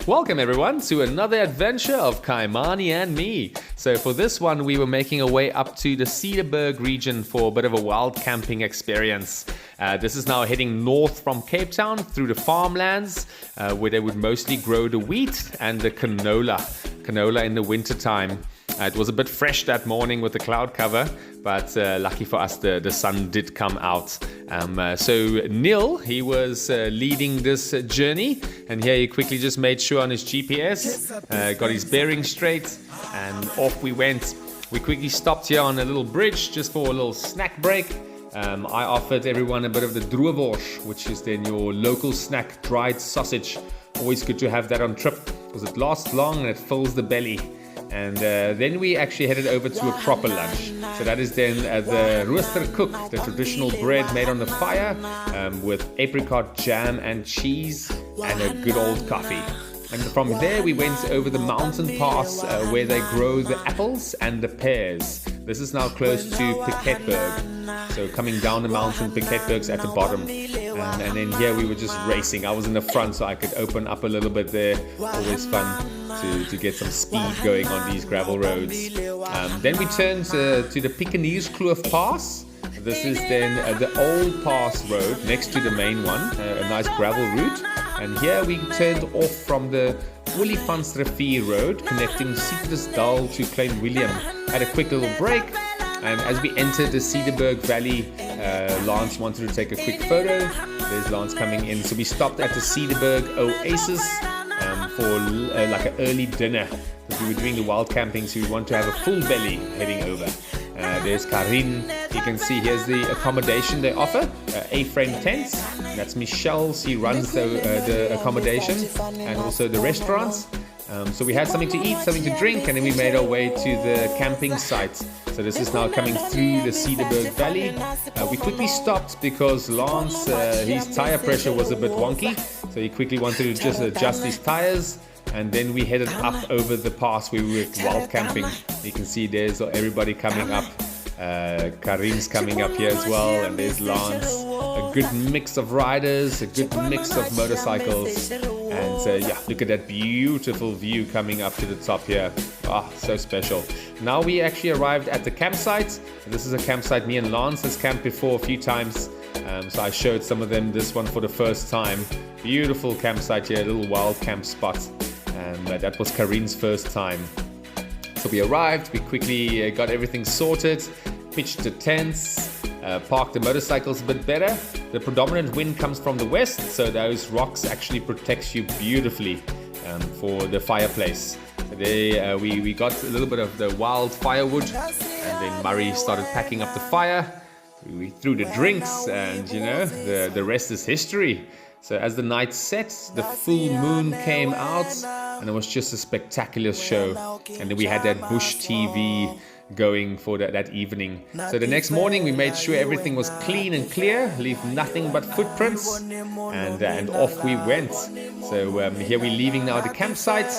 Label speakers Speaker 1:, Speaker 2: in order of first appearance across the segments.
Speaker 1: Welcome everyone to another adventure of Kaimani and me. So for this one, we were making our way up to the Cedarburg region for a bit of a wild camping experience. This is now heading north from Cape Town through the farmlands where they would mostly grow the wheat and the canola in the winter time. It was a bit fresh that morning with the cloud cover, but lucky for us, the sun did come out. So Neil, he was leading this journey, and here he quickly just made sure on his GPS, got his bearings straight, and off we went. We quickly stopped here on a little bridge just for a little snack break. I offered everyone a bit of the droewors, which is then your local snack, dried sausage. Always good to have that on trip because it lasts long and it fills the belly. And then we actually headed over to a proper lunch. So that is then the roosterkoek, the traditional bread made on the fire with apricot jam and cheese and a good old coffee. And from there we went over the mountain pass where they grow the apples and the pears. This is now close to Piketberg. So coming down the mountain, Piketberg's at the bottom. And then here we were just racing. I was in the front so I could open up a little bit there. Always fun to get some speed going on these gravel roads. Then we turned to the Pikenieskloof Pass. This is then the old pass road next to the main one, a nice gravel route. And here we turned off from the Olifantsrivier road connecting Citrusdal to Klein Willem. Had a quick little break, and as we entered the Cedarburg Valley, Lance wanted to take a quick photo. There's Lance coming in. So we stopped at the Cedarburg Oasis for like an early dinner. Because we were doing the wild camping, so we want to have a full belly heading over. There's Karin. You can see here's the accommodation they offer, A-frame tents. That's Michelle. She runs the accommodation and also the restaurants. So we had something to eat, something to drink, and then we made our way to the camping site. So this is now coming through the Cedarburg Valley. We quickly stopped because Lance, his tire pressure was a bit wonky. So he quickly wanted to just adjust his tires. And then we headed up over the pass where we were wild camping. You can see there's everybody coming up. Karim's coming up here as well, and there's Lance. A good mix of riders, a good mix of motorcycles, and yeah, look at that beautiful view coming up to the top here. Ah, so special. Now we actually arrived at the campsite. This is a campsite me and Lance has camped before a few times, so I showed some of them this one for the first time. Beautiful campsite here, a little wild camp spot, and that was Karin's first time. So we arrived, we quickly got everything sorted, pitched the tents, parked the motorcycles a bit better. The predominant wind comes from the west, so those rocks actually protects you beautifully for the fireplace. So there we got a little bit of the wild firewood, and then Murray started packing up the fire. We threw the drinks, and you know, the rest is history. So as the night set, the full moon came out, and it was just a spectacular show. And then we had that bush TV going for that evening. So the next morning we made sure everything was clean and clear, leave nothing but footprints, and off we went. So here we're leaving now the campsite,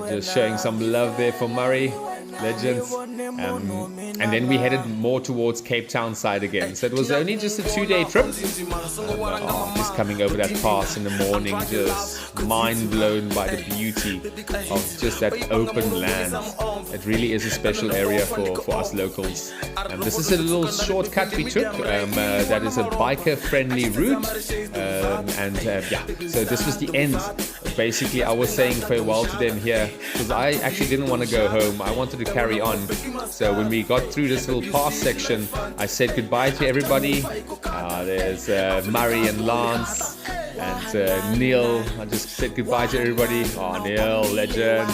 Speaker 1: just showing some love there for Murray, legends. And then we headed more towards Cape Town side again. So it was only just a 2-day trip. Just coming over that pass in the morning, just mind blown by the beauty of just that open land. It really is a special area for us locals. This is a little shortcut we took. That is a biker-friendly route. Yeah, so this was the end. Basically, I was saying farewell to them here because I actually didn't want to go home. I wanted to carry on. So when we got through this little pass section, I said goodbye to everybody. There's Murray and Lance and Neil. I just said goodbye to everybody. Oh, Neil, legend.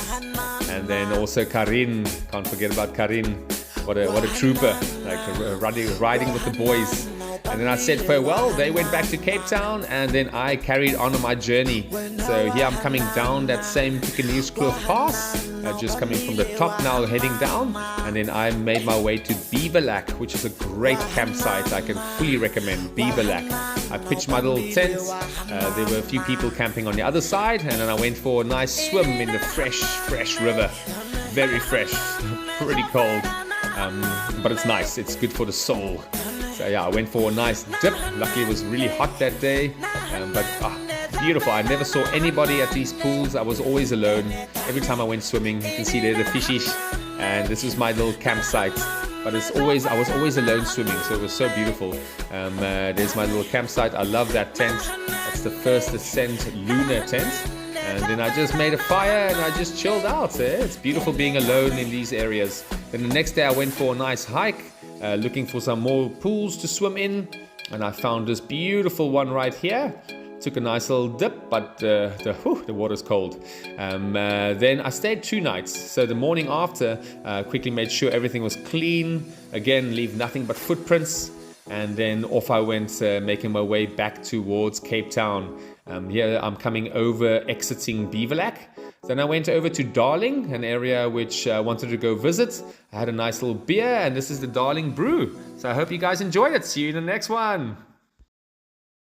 Speaker 1: And then also Karin. Can't forget about Karin. What a trooper, like riding with the boys. And then I said farewell. They went back to Cape Town, and then I carried on my journey. So here I'm coming down that same Pikenieskloof Pass, just coming from the top now, heading down. And then I made my way to Beaverlac, which is a great campsite. I can fully recommend Beaverlac. I pitched my little tent. There were a few people camping on the other side, and then I went for a nice swim in the fresh river. Very fresh, pretty cold, but it's nice. It's good for the soul. So yeah, I went for a nice dip. Luckily it was really hot that day, but beautiful. I never saw anybody at these pools. I was always alone. Every time I went swimming, you can see there the fishies, and this is my little campsite. But I was always alone swimming, so it was so beautiful. There's my little campsite. I love that tent. That's the first ascent lunar tent. And then I just made a fire and I just chilled out. It's beautiful being alone in these areas. Then the next day I went for a nice hike, looking for some more pools to swim in. And I found this beautiful one right here. Took a nice little dip, but the water's cold. Then I stayed 2 nights. So the morning after, quickly made sure everything was clean. Again, leave nothing but footprints. And then off I went, making my way back towards Cape Town. Here I'm coming over, exiting Beaverlac. Then I went over to Darling, an area which I wanted to go visit. I had a nice little beer, and this is the Darling Brew. So I hope you guys enjoyed it. See you in the next one.